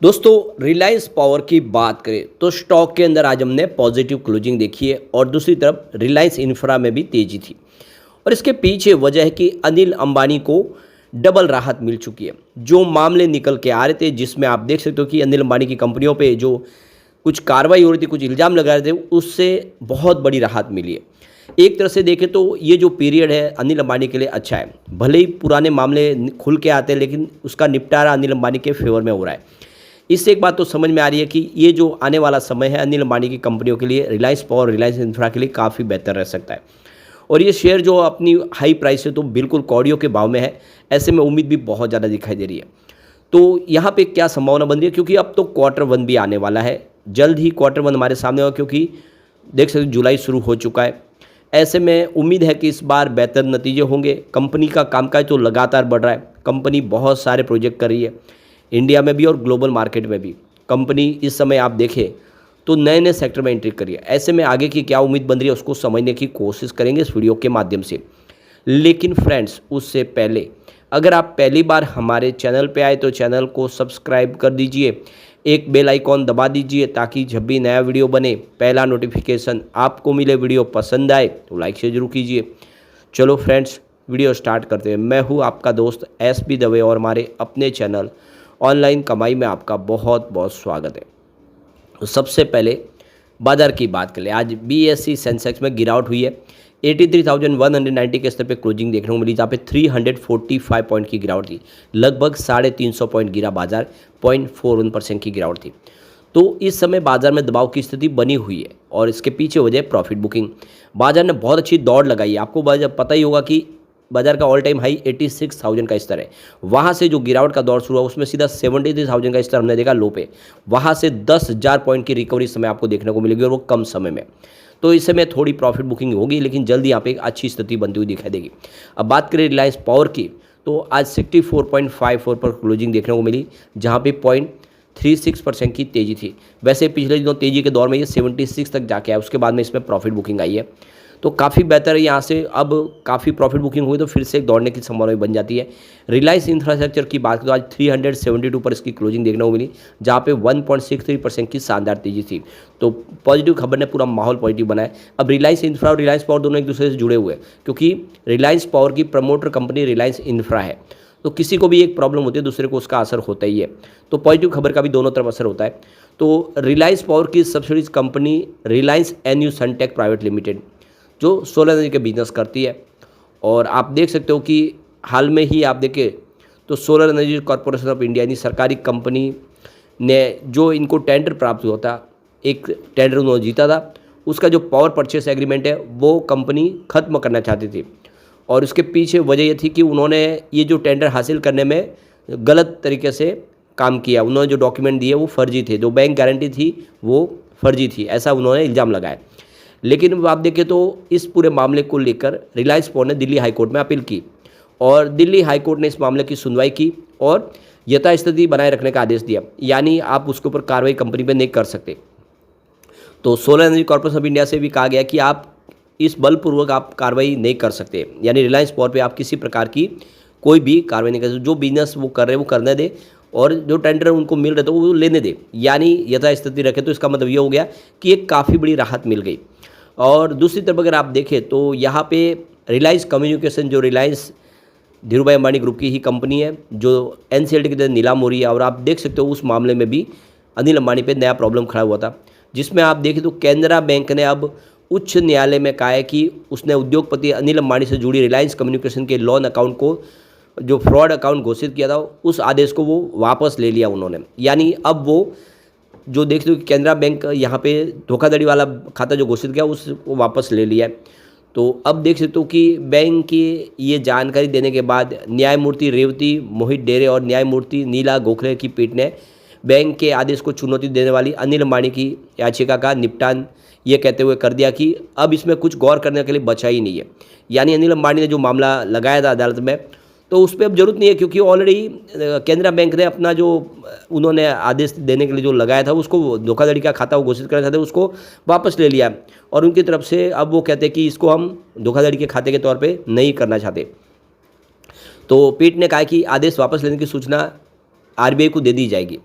दोस्तों रिलायंस पावर की बात करें तो स्टॉक के अंदर आज हमने पॉजिटिव क्लोजिंग देखी है और दूसरी तरफ रिलायंस इंफ्रा में भी तेजी थी। और इसके पीछे वजह है कि अनिल अंबानी को डबल राहत मिल चुकी है। जो मामले निकल के आ रहे थे जिसमें आप देख सकते हो कि अनिल अंबानी की कंपनियों पे जो कुछ कार्रवाई हो रही थी, कुछ इल्ज़ाम लगा रहे थे, उससे बहुत बड़ी राहत मिली है। एक तरह से देखें तो ये जो पीरियड है अनिल अंबानी के लिए अच्छा है। भले ही पुराने मामले खुल के आते हैं लेकिन उसका निपटारा अनिल अंबानी के फेवर में हो रहा है। इससे एक बात तो समझ में आ रही है कि ये जो आने वाला समय है अनिल अंबानी की कंपनियों के लिए, रिलायंस पावर, रिलायंस इंफ्रा के लिए काफ़ी बेहतर रह सकता है। और ये शेयर जो अपनी हाई प्राइस से तो बिल्कुल कौड़ियों के भाव में है, ऐसे में उम्मीद भी बहुत ज़्यादा दिखाई दे रही है। तो यहाँ पे क्या संभावना बन रही है, क्योंकि अब तो क्वार्टर वन भी आने वाला है, जल्द ही क्वार्टर वन हमारे सामने होगा, क्योंकि देख सकते जुलाई शुरू हो चुका है। ऐसे में उम्मीद है कि इस बार बेहतर नतीजे होंगे। कंपनी का कामकाज तो लगातार बढ़ रहा है, कंपनी बहुत सारे प्रोजेक्ट कर रही है, इंडिया में भी और ग्लोबल मार्केट में भी। कंपनी इस समय आप देखें तो नए नए सेक्टर में एंट्री करिए। ऐसे में आगे की क्या उम्मीद बन रही है उसको समझने की कोशिश करेंगे इस वीडियो के माध्यम से। लेकिन फ्रेंड्स, उससे पहले अगर आप पहली बार हमारे चैनल पे आए तो चैनल को सब्सक्राइब कर दीजिए, एक बेल आइकॉन दबा दीजिए ताकि जब भी नया वीडियो बने पहला नोटिफिकेशन आपको मिले। वीडियो पसंद आए तो लाइक शेयर जरूर कीजिए। चलो फ्रेंड्स, वीडियो स्टार्ट करते हैं। मैं हूँ आपका दोस्त एसपी दवे और हमारे अपने चैनल ऑनलाइन कमाई में आपका बहुत बहुत स्वागत है। तो सबसे पहले बाजार की बात करें। आज बीएसई सेंसेक्स में गिरावट हुई है, 83,190 के स्तर पे क्लोजिंग देखने को मिली, जहाँ पे 345 पॉइंट की गिरावट थी। लगभग 350 पॉइंट गिरा बाजार, 0.41% की गिरावट थी। तो इस समय बाजार में दबाव की स्थिति बनी हुई है और इसके पीछे वजह प्रॉफिट बुकिंग। बाजार ने बहुत अच्छी दौड़ लगाई है। आपको पता ही होगा कि बाजार का ऑल टाइम हाई 86,000 का स्तर है। वहाँ से जो गिरावट का दौर शुरू हुआ उसमें सीधा 73,000 का स्तर हमने देखा लो पे। वहाँ से 10,000 पॉइंट की रिकवरी समय आपको देखने को मिलेगी और वो कम समय में। तो इस समय थोड़ी प्रॉफिट बुकिंग होगी लेकिन जल्द यहाँ पे एक अच्छी स्थिति बनती हुई दिखाई देगी। अब बात करें रिलायंस पावर की तो आज 64.54 पर क्लोजिंग देखने को मिली, जहाँ पे 0.36% की तेजी थी। वैसे पिछले दिनों तेजी के दौर में ये 76 तक जाके आया, उसके बाद में इसमें प्रॉफिट बुकिंग आई है। तो काफ़ी बेहतर है। यहाँ से अब काफ़ी प्रॉफिट बुकिंग हुई तो फिर से एक दौड़ने की संभावना बन जाती है। रिलायंस इंफ्रास्ट्रक्चर की बात करें तो आज 372 पर इसकी क्लोजिंग देखने को मिली, जहाँ पे 1.63% की शानदार तेजी थी। तो पॉजिटिव खबर ने पूरा माहौल पॉजिटिव बनाया। अब रिलायंस इंफ्रा और रिलायंस पावर दोनों एक दूसरे से जुड़े हुए हैं, क्योंकि रिलायंस पावर की प्रमोटर कंपनी रिलायंस इंफ्रा है। तो किसी को भी एक प्रॉब्लम होती है दूसरे को उसका असर होता ही है। तो पॉजिटिव खबर का भी दोनों तरफ असर होता है। तो रिलायंस पावर की subsidies company Reliance NU Suntech private limited जो सोलर एनर्जी के बिजनेस करती है, और आप देख सकते हो कि हाल में ही आप देखें तो solar energy corporation of India यानी सरकारी कंपनी ने जो इनको टेंडर प्राप्त हुआ था, एक टेंडर उन्होंने जीता था, उसका जो पावर परचेस एग्रीमेंट है वो कंपनी ख़त्म करना चाहती थी। और उसके पीछे वजह ये थी कि उन्होंने ये जो टेंडर हासिल करने में गलत तरीके से काम किया। उन्होंने जो डॉक्यूमेंट दिए वो फर्जी थे, जो बैंक गारंटी थी वो फर्जी थी, ऐसा उन्होंने इल्ज़ाम लगाया। लेकिन आप देखें तो इस पूरे मामले को लेकर रिलायंस पावर ने दिल्ली हाईकोर्ट में अपील की और दिल्ली हाईकोर्ट ने इस मामले की सुनवाई की और यथास्थिति बनाए रखने का आदेश दिया, यानी आप उसके ऊपर कार्रवाई कंपनी पर नहीं कर सकते। तो solar energy corporation of India से भी कहा गया कि आप इस बलपूर्वक आप कार्रवाई नहीं कर सकते, यानी रिलायंस पावर पे आप किसी प्रकार की कोई भी कार्रवाई नहीं कर सकते। जो बिजनेस वो कर रहे हैं वो करने दे और जो टेंडर उनको मिल रहे थे वो लेने दे, यानी यथास्थिति रखे। तो इसका मतलब ये हो गया कि एक काफ़ी बड़ी राहत मिल गई। और दूसरी तरफ अगर आप देखें तो यहाँ पे रिलायंस कम्युनिकेशन, जो रिलायंस धीरूभाई अंबानी ग्रुप की ही कंपनी है, जो एनसीएलटी के तहत नीलाम हो रही है। और आप देख सकते हो उस मामले में भी अनिल अंबानी पे नया प्रॉब्लम खड़ा हुआ था, जिसमें आप देखें तो कैनरा बैंक ने अब उच्च न्यायालय में कहा है कि उसने उद्योगपति अनिल अंबानी से जुड़ी रिलायंस कम्युनिकेशन के लोन अकाउंट को, जो फ्रॉड अकाउंट घोषित किया था, उस आदेश को वो वापस ले लिया उन्होंने। यानी अब वो जो देख लो कि कैनरा बैंक यहाँ पे धोखाधड़ी वाला खाता जो घोषित किया उसको वापस ले लिया है। तो अब देख सकते हो कि बैंक की ये जानकारी देने के बाद न्यायमूर्ति रेवती मोहित डेरे और न्यायमूर्ति नीला गोखले की पीठ ने बैंक के आदेश को चुनौती देने वाली अनिल अंबानी की याचिका का निपटान ये कहते हुए कर दिया कि अब इसमें कुछ गौर करने के लिए बचा ही नहीं है। यानी अनिल अंबानी ने जो मामला लगाया था अदालत में तो उस पर अब जरूरत नहीं है, क्योंकि ऑलरेडी केनरा बैंक ने अपना जो उन्होंने आदेश देने के लिए जो लगाया था उसको, धोखाधड़ी का खाता वो घोषित करना चाहते उसको वापस ले लिया। और उनकी तरफ से अब वो कहते हैं कि इसको हम धोखाधड़ी के खाते के तौर पे नहीं करना चाहते। तो पीठ ने कहा कि आदेश वापस लेने की सूचना आरबीआई को दे दी जाएगी।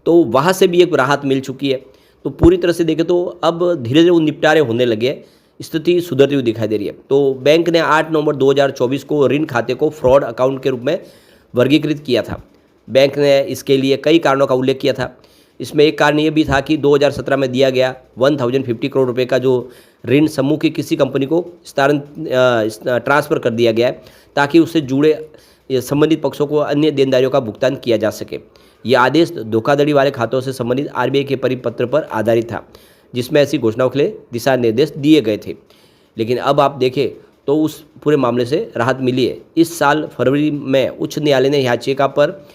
तो वहाँ से भी एक राहत मिल चुकी है। तो पूरी तरह से देखें तो अब धीरे धीरे वो निपटारे होने लगे हैं, स्थिति सुधरती हुई दिखाई दे रही है। तो बैंक ने 8 नवंबर 2024 को ऋण खाते को फ्रॉड अकाउंट के रूप में वर्गीकृत किया था। बैंक ने इसके लिए कई कारणों का उल्लेख किया था। इसमें एक कारण ये भी था कि 2017 में दिया गया 1050 करोड़ रुपए का जो ऋण समूह की किसी कंपनी को ट्रांसफ़र कर दिया गया है, ताकि उससे जुड़े संबंधित पक्षों को अन्य देनदारियों का भुगतान किया जा सके। यह आदेश धोखाधड़ी वाले खातों से संबंधित आरबीआई के परिपत्र पर आधारित था, जिसमें ऐसी घोषणाओं के लिए दिशा निर्देश दिए गए थे। लेकिन अब आप देखें तो उस पूरे मामले से राहत मिली है। इस साल फरवरी में उच्च न्यायालय ने याचिका पर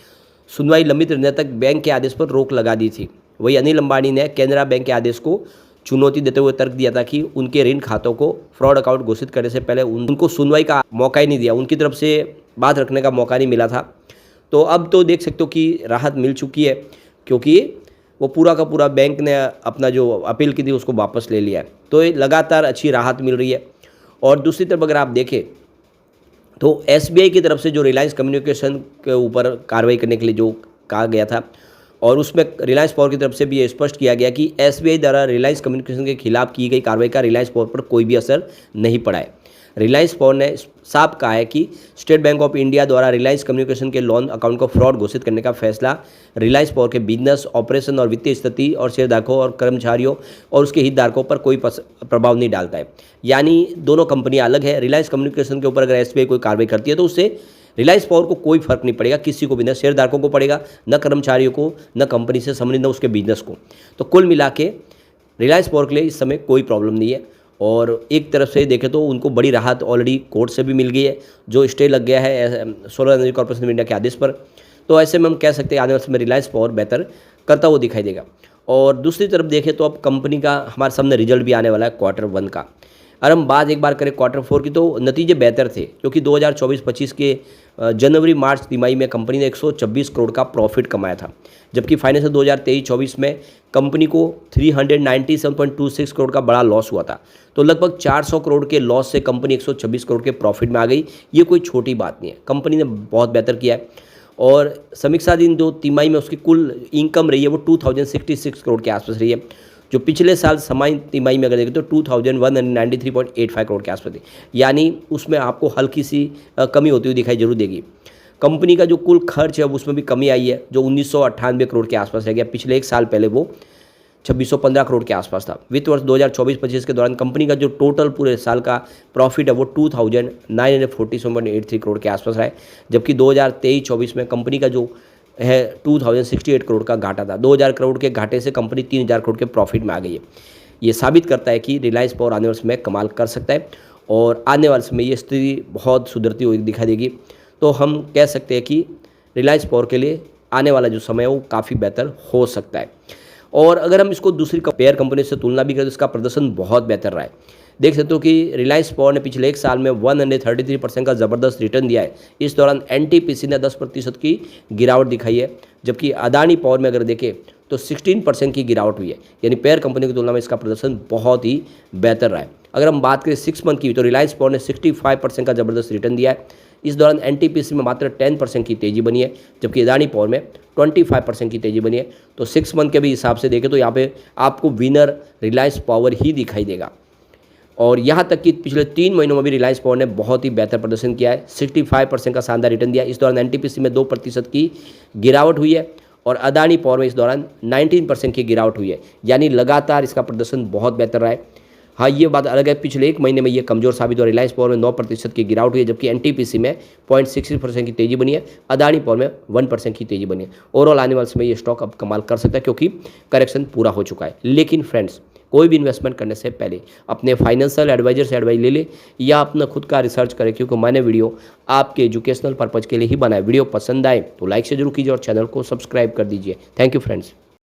सुनवाई लंबित रहने तक बैंक के आदेश पर रोक लगा दी थी। वही अनिल अंबानी ने केनरा बैंक के आदेश को चुनौती देते हुए तर्क दिया था कि उनके ऋण खातों को फ्रॉड अकाउंट घोषित करने से पहले उनको सुनवाई का मौका ही नहीं दिया, उनकी तरफ से बात रखने का मौका नहीं मिला था। तो अब तो देख सकते हो कि राहत मिल चुकी है, क्योंकि वो पूरा का पूरा बैंक ने अपना जो अपील की थी उसको वापस ले लिया है। तो ये लगातार अच्छी राहत मिल रही है। और दूसरी तरफ अगर आप देखें तो एसबीआई की तरफ से जो रिलायंस कम्युनिकेशन के ऊपर कार्रवाई करने के लिए जो कहा गया था, और उसमें रिलायंस पावर की तरफ से भी ये स्पष्ट किया गया कि एसबीआई द्वारा रिलायंस कम्युनिकेशन के खिलाफ की गई कार्रवाई का रिलायंस पावर पर कोई भी असर नहीं पड़ा है। रिलायंस पावर ने साफ कहा है कि स्टेट बैंक ऑफ इंडिया द्वारा रिलायंस कम्युनिकेशन के लोन अकाउंट को फ्रॉड घोषित करने का फैसला रिलायंस पावर के बिजनेस ऑपरेशन और वित्तीय स्थिति और शेयरधारकों और कर्मचारियों और उसके हितधारकों पर कोई प्रभाव नहीं डालता है। यानी दोनों कंपनियां अलग है। रिलायंस कम्युनिकेशन के ऊपर अगर एसबीआई कोई कार्रवाई करती है तो उससे रिलायंस पावर को कोई फर्क नहीं पड़ेगा, किसी को भी, न शेयरधारकों को पड़ेगा, न कर्मचारियों को, न कंपनी से संबंधित, न उसके बिजनेस को। तो कुल मिला के रिलायंस पावर के लिए इस समय कोई प्रॉब्लम नहीं है। और एक तरफ से देखें तो उनको बड़ी राहत ऑलरेडी कोर्ट से भी मिल गई है, जो स्टे लग गया है solar energy corporation of India के आदेश पर। तो ऐसे में हम कह सकते हैं आने वाले समय रिलायंस पावर बेहतर करता हुआ दिखाई देगा। और दूसरी तरफ देखें तो अब कंपनी का हमारे सामने रिजल्ट भी आने वाला है Q1 का। और हम बात एक बार करें Q4 की, तो नतीजे बेहतर थे, क्योंकि 2024-25 के जनवरी-मार्च तिमाही में कंपनी ने 126 करोड़ का प्रॉफिट कमाया था, जबकि फाइनेंशियल 2023-24 में कंपनी को 397.26 करोड़ का बड़ा लॉस हुआ था। तो लगभग 400 करोड़ के लॉस से कंपनी 126 करोड़ के प्रॉफिट में आ गई। ये कोई छोटी बात नहीं है, कंपनी ने बहुत बेहतर किया है। और समीक्षाधीन जो तिमाही में उसकी कुल इनकम रही है वो 2066 करोड़ के आसपास रही है, जो पिछले साल समान तिमाही में अगर देखें तो 2193.85 करोड़ के आसपास थी। यानी उसमें आपको हल्की सी कमी होती हुई दिखाई जरूर देगी। कंपनी का जो कुल खर्च है अब उसमें भी कमी आई है, जो 1998 करोड़ के आसपास रह गया। पिछले एक साल पहले वो 2615 करोड़ के आसपास था। वित्त वर्ष 2024-25 के दौरान कंपनी का जो टोटल पूरे साल का प्रॉफिट है वो 2947.83 करोड़ के आसपास रहा है, जबकि 2023-24 में कंपनी का जो है 2068 करोड़ का घाटा था। 2000 करोड़ के घाटे से कंपनी 3000 करोड़ के प्रॉफिट में आ गई है। ये साबित करता है कि रिलायंस पावर आने वाले समय कमाल कर सकता है, और आने वाले समय ये स्थिति बहुत सुधरती हुई दिखाई देगी। तो हम कह सकते हैं कि रिलायंस पावर के लिए आने वाला जो समय है वो काफ़ी बेहतर हो सकता है। और अगर हम इसको दूसरी पेयर कंपनी से तुलना भी करें तो इसका प्रदर्शन बहुत बेहतर रहा है। देख सकते हो कि रिलायंस पावर ने पिछले एक साल में 133% का ज़बरदस्त रिटर्न दिया है। इस दौरान एनटीपीसी ने 10% की गिरावट दिखाई है, जबकि अदानी पावर में अगर देखें तो 16% की गिरावट हुई है। यानी पेयर कंपनी की तुलना में इसका प्रदर्शन बहुत ही बेहतर रहा है। अगर हम बात करें 6 मंथ की, तो रिलायंस पावर ने 65% का ज़बरदस्त रिटर्न दिया है। इस दौरान एनटीपीसी में मात्र 10% की तेज़ी बनी है, जबकि अदानी पावर में 25% की तेज़ी बनी है। तो 6 मंथ के भी हिसाब से देखें तो यहाँ पे आपको विनर रिलायंस पावर ही दिखाई देगा। और यहाँ तक कि पिछले 3 महीनों में भी रिलायंस पावर ने बहुत ही बेहतर प्रदर्शन किया है, 65% का शानदार रिटर्न दिया। इस दौरान एनटीपीसी में 2% की गिरावट हुई है, और अदानी पावर में इस दौरान 19% की गिरावट हुई है। यानी लगातार इसका प्रदर्शन बहुत बेहतर रहा है। हाँ, ये बात अलग है, पिछले एक महीने में ये कमज़ोर साबित हुआ। रिलायंस पावर में 9% की गिरावट हुई है, जबकि एनटीपीसी में 0.63% की तेज़ी बनी है। अदानी पावर में 1% की तेज़ी बनी है। ओवरऑल आने वाले समय ये स्टॉक अब कमाल कर सकता है, क्योंकि करेक्शन पूरा हो चुका है। लेकिन फ्रेंड्स, कोई भी इन्वेस्टमेंट करने से पहले अपने फाइनेंशियल एडवाइजर से एडवाइस ले ले, या अपना खुद का रिसर्च करें, क्योंकि मैंने वीडियो आपके एजुकेशनल पर्पज़ के लिए ही बनाया। वीडियो पसंद आए तो लाइक से जरूर कीजिए और चैनल को सब्सक्राइब कर दीजिए। Thank you friends.